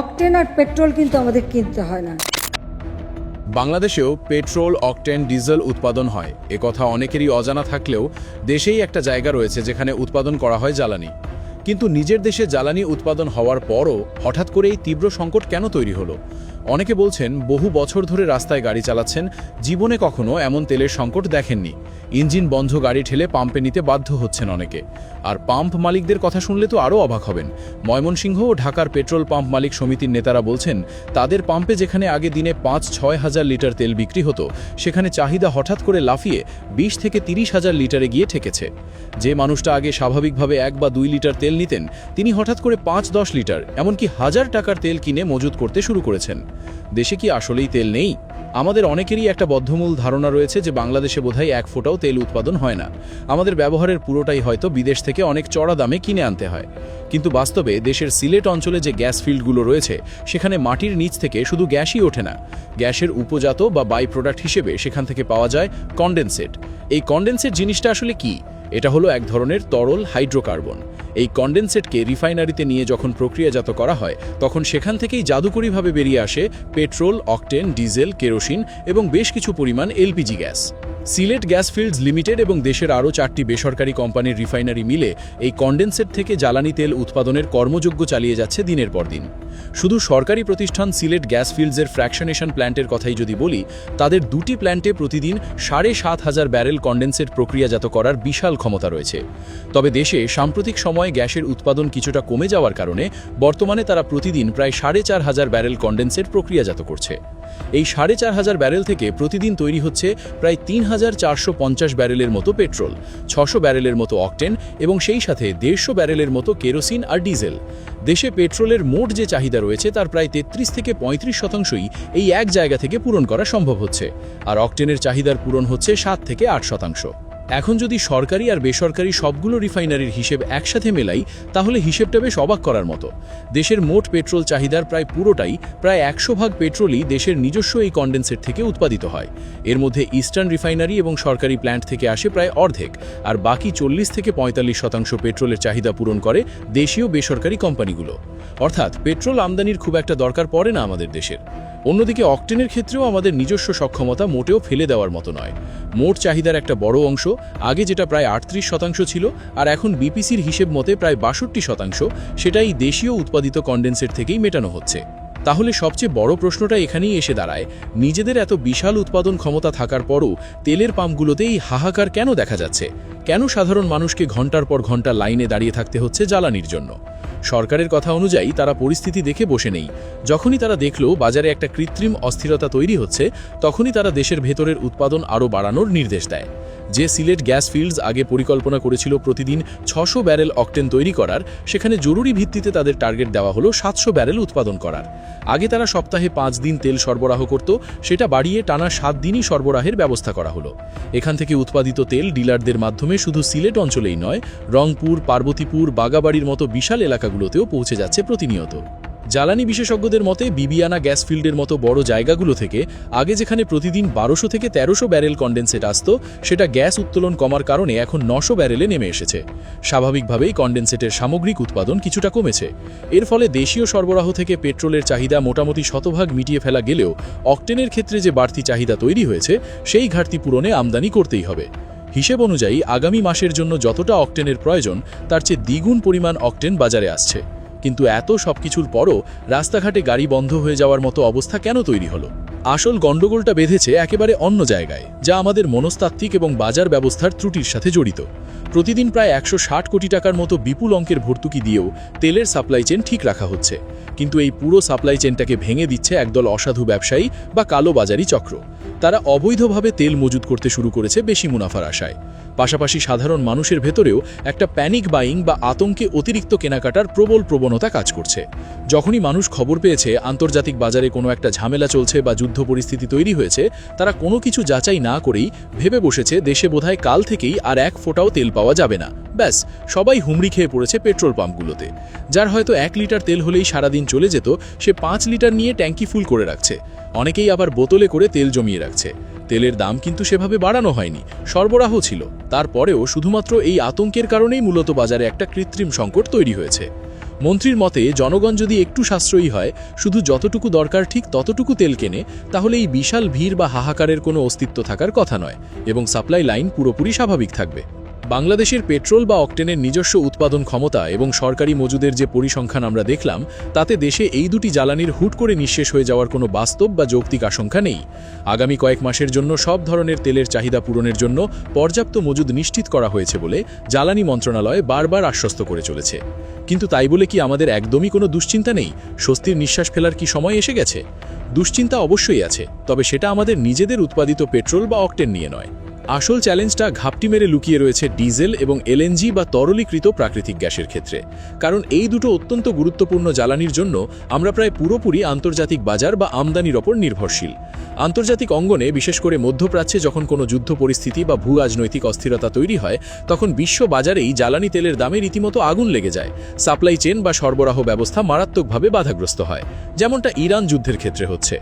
Octane আর petrol কিন্তু আমাদের কিনতে হয় না। বাংলাদেশেও পেট্রোল, অকটেন, ডিজেল উৎপাদন হয়। একথা অনেকেরই অজানা থাকলেও দেশেই একটা জায়গা রয়েছে যেখানে উৎপাদন করা হয় জ্বালানি। কিন্তু নিজের দেশে জ্বালানি উৎপাদন হওয়ার পরও হঠাৎ করে এই তীব্র সংকট কেন তৈরি হলো? অনেকে বলছেন বহু বছর ধরে রাস্তায় গাড়ি চালাচ্ছেন, জীবনে কখনো এমন তেলের সংকট দেখেননি। ইঞ্জিন বন্ধ গাড়ি ঠেলে পাম্পে নিতে বাধ্য হচ্ছেন অনেকে। আর পাম্প মালিকদের কথা শুনলে তো আরও অবাক হবেন। ময়মনসিংহ ও ঢাকার পেট্রোল পাম্প মালিক সমিতির নেতারা বলছেন, তাদের পাম্পে যেখানে আগে দিনে ৫-৬ হাজার লিটার তেল বিক্রি হতো, সেখানে চাহিদা হঠাৎ করে লাফিয়ে ২০ থেকে ৩০ হাজার লিটারে গিয়ে ঠেকেছে। যে মানুষটা আগে স্বাভাবিকভাবে ১ বা ২ লিটার তেল নিতেন, তিনি হঠাৎ করে ৫-১০ লিটার, এমনকি হাজার টাকার তেল কিনে মজুত করতে শুরু করেছেন। দেশে কি আসলেই তেল নেই? আমাদের অনেকেরই একটা বদ্ধমূল ধারণা রয়েছে যে বাংলাদেশে বোধহয় ১ ফোঁটাও তেল উৎপাদন হয় না। আমাদের ব্যবহারের পুরোটাই হয়তো বিদেশ থেকে অনেক চড়া দামে কিনে আনতে হয়। কিন্তু বাস্তবে দেশের সিলেট অঞ্চলে যে গ্যাস ফিল্ডগুলো রয়েছে, সেখানে মাটির নিচ থেকে শুধু গ্যাসই ওঠে না, গ্যাসের উপজাত বা বাই প্রোডাক্ট হিসেবে সেখান থেকে পাওয়া যায় কনডেনসেট। এই কনডেনসেট জিনিসটা আসলে কি? এটা হলো এক ধরনের তরল হাইড্রোকার্বন। এই কনডেনসেটকে রিফাইনারিতে নিয়ে যখন প্রক্রিয়াজাত করা হয়, তখন সেখান থেকেই জাদুকরীভাবে বেরিয়ে আসে পেট্রোল, অকটেন, ডিজেল, কেরোসিন এবং বেশ কিছু পরিমাণ LPG gas. Sylhet gas fields limited এবং দেশের আরও ৪টি বেসরকারি কোম্পানির রিফাইনারি মিলে এই কনডেনসেট থেকে জ্বালানি তেল উৎপাদনের কর্মযজ্ঞ চালিয়ে যাচ্ছে দিনের পর দিন। শুধু সরকারি প্রতিষ্ঠান সিলেট গ্যাস ফিল্ডসের ফ্র্যাকশনেশন প্ল্যান্টের কথাই যদি বলি, তাদের ২টি প্ল্যান্টে প্রতিদিন ৭,৫০০ ব্যারেল কনডেনসেট প্রক্রিয়াজাত করার বিশাল ক্ষমতা রয়েছে। তবে দেশে সাম্প্রতিক সময়ে গ্যাসের উৎপাদন কিছুটা কমে যাওয়ার কারণে বর্তমানে তারা প্রতিদিন প্রায় ৪,৫০০ ব্যারেল কনডেনসেট প্রক্রিয়াজাত করছে। এই ৪,৫০০ ব্যারেল থেকে প্রতিদিন তৈরি হচ্ছে প্রায় ৩,৪৫০ ব্যারেলের মতো পেট্রোল, ৬০০ ব্যারেলের মতো অকটেন এবং সেই সাথে ১৫০ ব্যারেলের মতো কেরোসিন আর ডিজেল। দেশে পেট্রোলের মোট যে চাহিদা রয়েছে তার প্রায় ৩৩ থেকে ৩৫% এই এক জায়গা থেকে পূরণ করা সম্ভব হচ্ছে, আর অকটেনের চাহিদার পূরণ হচ্ছে ৭ থেকে ৮%। এখন যদি সরকারি আর বেসরকারি সবগুলো রিফাইনারির হিসেব একসাথে মেলাই, তাহলে হিসেবটা বেশ অবাক করার মতো। দেশের মোট পেট্রোল চাহিদার প্রায় পুরোটাই, প্রায় ১০০% পেট্রোলই দেশের নিজস্ব এই কনডেনসেট থেকে উৎপাদিত হয়। এর মধ্যে ইস্টার্ন রিফাইনারি এবং সরকারি প্ল্যান্ট থেকে আসে প্রায় অর্ধেক, আর বাকি ৪০ থেকে ৪৫% পেট্রোলের চাহিদা পূরণ করে দেশীয় বেসরকারি কোম্পানিগুলো। অর্থাৎ পেট্রোল আমদানির খুব একটা দরকার পড়ে না আমাদের দেশের। অন্যদিকে অকটেনের ক্ষেত্রেও আমাদের নিজস্ব সক্ষমতা মোটেও ফেলে দেওয়ার মতো নয়। মোট চাহিদার একটা বড় অংশ, আগে যেটা প্রায় ৩৮% ছিল আর এখন বিপিসির হিসেব মতে প্রায় ৬২%, সেটাই দেশীয় উৎপাদিত কনডেনসেট থেকেই মেটানো হচ্ছে। তাহলে সবচেয়ে বড় প্রশ্নটা এখানেই এসে দাঁড়ায়, নিজেদের এত বিশাল উৎপাদন ক্ষমতা থাকার পরও তেলের পাম্পগুলোতেই হাহাকার কেন দেখা যাচ্ছে? কেন সাধারণ মানুষকে ঘন্টার পর ঘন্টা লাইনে দাঁড়িয়ে থাকতে হচ্ছে জ্বালানির জন্য? সরকারের কথা অনুযায়ী তারা পরিস্থিতি দেখে বসে নেই। যখনই তারা দেখল বাজারে একটা কৃত্রিম অস্থিরতা তৈরি হচ্ছে, তখনই তারা দেশের ভেতরের উৎপাদন আরও বাড়ানোর নির্দেশ দেয়। যে সিলেট গ্যাস ফিল্ডস আগে পরিকল্পনা করেছিল প্রতিদিন ৬০০ ব্যারেল অকটেন তৈরি করার, সেখানে জরুরি ভিত্তিতে তাদের টার্গেট দেওয়া হলো ৭০০ ব্যারেল উৎপাদন করার। আগে তারা সপ্তাহে ৫ দিন তেল সরবরাহ করত, সেটা বাড়িয়ে টানা ৭ দিনই সরবরাহের ব্যবস্থা করা হলো। এখান থেকে উৎপাদিত তেল ডিলারদের মাধ্যমে শুধু সিলেট অঞ্চলেই নয়, রংপুর, পার্বতীপুর, বাগাবাড়ির মতো বিশাল এলাকাগুলোতেও পৌঁছে যাচ্ছে প্রতিনিয়ত। জ্বালানি বিশেষজ্ঞদের মতে বিবিয়ানা গ্যাস ফিল্ডের মতো বড় জায়গাগুলো থেকে আগে যেখানে প্রতিদিন ১২০০ থেকে ১৩০০ ব্যারেল কনডেনসেট আসত, সেটা গ্যাস উত্তোলন কমার কারণে এখন ৯০০ ব্যারেলে নেমে এসেছে। স্বাভাবিকভাবেই কনডেনসেটের সামগ্রিক উৎপাদন কিছুটা কমেছে। এর ফলে দেশীয় সরবরাহ থেকে পেট্রোলের চাহিদা মোটামুটি শতভাগ মিটিয়ে ফেলা গেলেও অকটেনের ক্ষেত্রে যে বাড়তি চাহিদা তৈরি হয়েছে, সেই ঘাটতি পূরণে আমদানি করতেই হবে। হিসেব অনুযায়ী আগামী মাসের জন্য যতটা অকটেনের প্রয়োজন, তার চেয়ে দ্বিগুণ পরিমাণ অকটেন বাজারে আসছে। কিন্তু এত সবকিছুর পরও রাস্তাঘাটে গাড়ি বন্ধ হয়ে যাওয়ার মতো অবস্থা কেন তৈরি হলো? আসল গণ্ডগোলটা বেঁধেছে একেবারে অন্য জায়গায়, যা আমাদের মনস্তাত্ত্বিক এবং বাজার ব্যবস্থার ত্রুটির সাথে জড়িত। প্রতিদিন প্রায় ১৬০ কোটি টাকার মতো বিপুল অঙ্কের ভর্তুকি দিয়েও তেলের সাপ্লাই চেন ঠিক রাখা হচ্ছে, কিন্তু এই পুরো সাপ্লাই চেনটাকে ভেঙে দিচ্ছে একদল অসাধু ব্যবসায়ী বা কালোবাজারি চক্র। তারা অবৈধভাবে তেল মজুত করতে শুরু করেছে বেশি মুনাফার আশায়। পাশাপাশি সাধারণ মানুষের ভেতরেও একটা প্যানিক বাইং বা আতঙ্কে অতিরিক্ত কেনাকাটার প্রবল প্রবণতা কাজ করছে। যখনই মানুষ খবর পেয়েছে আন্তর্জাতিক বাজারে কোনো একটা ঝামেলা চলছে বা যুদ্ধ পরিস্থিতি তৈরি হয়েছে, তারা কোনো কিছু যাচাই না করেই ভেবে বসেছে দেশে বোধহয় কাল থেকেই আর ১ ফোঁটাও তেল পাওয়া যাবে না। ব্যাস, সবাই হুমড়ি খেয়ে পড়েছে পেট্রোল পাম্পগুলোতে। যার হয়তো ১ লিটার তেল হলেই সারাদিন চলে যেত, সে ৫ লিটার নিয়ে ট্যাঙ্কি ফুল করে রাখছে। অনেকেই আবার বোতলে করে তেল জমিয়ে রাখছে। তেলের দাম কিন্তু সেভাবে বাড়ানো হয়নি, সরবরাহ ছিল। তারপরেও শুধুমাত্র এই আতঙ্কের কারণেই মূলত বাজারে একটা কৃত্রিম সংকট তৈরি হয়েছে। মন্ত্রীর মতে জনগণ যদি একটু সাশ্রয়ী হয়, শুধু যতটুকু দরকার ঠিক ততটুকু তেল কেনে, তাহলে এই বিশাল ভিড় বা হাহাকারের কোনো অস্তিত্ব থাকার কথা নয় এবং সাপ্লাই লাইন পুরোপুরি স্বাভাবিক থাকবে। বাংলাদেশের পেট্রোল বা অকটেনের নিজস্ব উৎপাদন ক্ষমতা এবং সরকারি মজুদের যে পরিসংখ্যান আমরা দেখলাম, তাতে দেশে এই দুটি জ্বালানির হুট করে নিঃশেষ হয়ে যাওয়ার কোনো বাস্তব বা যৌক্তিক আশঙ্কা নেই। আগামী কয়েক মাসের জন্য সব ধরনের তেলের চাহিদা পূরণের জন্য পর্যাপ্ত মজুদ নিশ্চিত করা হয়েছে বলে জ্বালানি মন্ত্রণালয় বারবার আশ্বস্ত করে চলেছে। কিন্তু তাই বলে কি আমাদের একদমই কোনো দুশ্চিন্তা নেই? স্বস্তির নিঃশ্বাস ফেলার কি সময় এসে গেছে? দুশ্চিন্তা অবশ্যই আছে, তবে সেটা আমাদের নিজেদের উৎপাদিত পেট্রোল বা অকটেন নিয়ে নয়। আসল চ্যালেঞ্জটা ঘাপটি মেরে লুকিয়ে রয়েছে ডিজেল এবং এলএনজি বা তরলীকৃত প্রাকৃতিক গ্যাসের ক্ষেত্রে। কারণ এই দুটো অত্যন্ত গুরুত্বপূর্ণ জ্বালানির জন্য আমরা প্রায় পুরোপুরি আন্তর্জাতিক বাজার বা আমদানির ওপর নির্ভরশীল। আন্তর্জাতিক অঙ্গনে, বিশেষ করে মধ্যপ্রাচ্যে যখন কোনো যুদ্ধ পরিস্থিতি বা ভূ রাজনৈতিক অস্থিরতা তৈরি হয়, তখন বিশ্ব বাজারেই জ্বালানি তেলের দামে রীতিমতো আগুন লেগে যায়। সাপ্লাই চেন বা সরবরাহ ব্যবস্থা মারাত্মকভাবে বাধাগ্রস্ত হয়, যেমনটা ইরান যুদ্ধের ক্ষেত্রে হচ্ছে।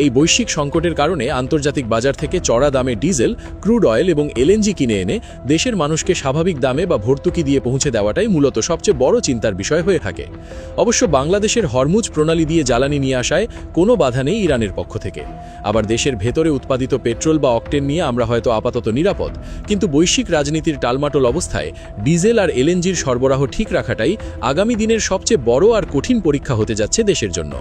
এই বৈশ্বিক সংকটের কারণে আন্তর্জাতিক বাজার থেকে চড়া দামে ডিজেল, ক্রুড অয়েল এবং এলএনজি কিনে এনে দেশের মানুষকে স্বাভাবিক দামে বা ভর্তুকি দিয়ে পৌঁছে দেওয়াটাই মূলত সবচেয়ে বড় চিন্তার বিষয় হয়ে থাকে। অবশ্য বাংলাদেশের হরমুজ প্রণালী দিয়ে জ্বালানি নিয়ে আসায় কোনো বাধা নেই ইরানের পক্ষ থেকে। আবার দেশের ভেতরে উৎপাদিত পেট্রোল বা অকটেন নিয়ে আমরা হয়তো আপাতত নিরাপদ, কিন্তু বৈশ্বিক রাজনীতির টালমাটল অবস্থায় ডিজেল আর এলএনজির সরবরাহ ঠিক রাখাটাই আগামী দিনের সবচেয়ে বড় আর কঠিন পরীক্ষা হতে যাচ্ছে দেশের জন্য।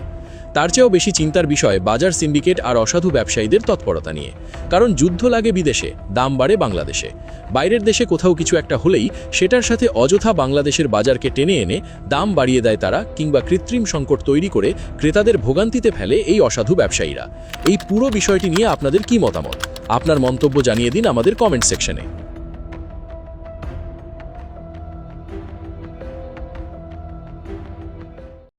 তার চেয়েও বেশি চিন্তার বিষয় বাজার সিন্ডিকেট আর অসাধু ব্যবসায়ীদের তৎপরতা নিয়ে। কারণ যুদ্ধ লাগে বিদেশে, দাম বাড়ে বাংলাদেশে। বাইরের দেশে কোথাও কিছু একটা হলেই সেটার সাথে অযথা বাংলাদেশের বাজারকে টেনে এনে দাম বাড়িয়ে দেয় তারা, কিংবা কৃত্রিম সংকট তৈরি করে ক্রেতাদের ভোগান্তিতে ফেলে এই অসাধু ব্যবসায়ীরা। এই পুরো বিষয়টি নিয়ে আপনাদের কি মতামত? আপনার মন্তব্য জানিয়ে দিন আমাদের কমেন্ট সেকশনে।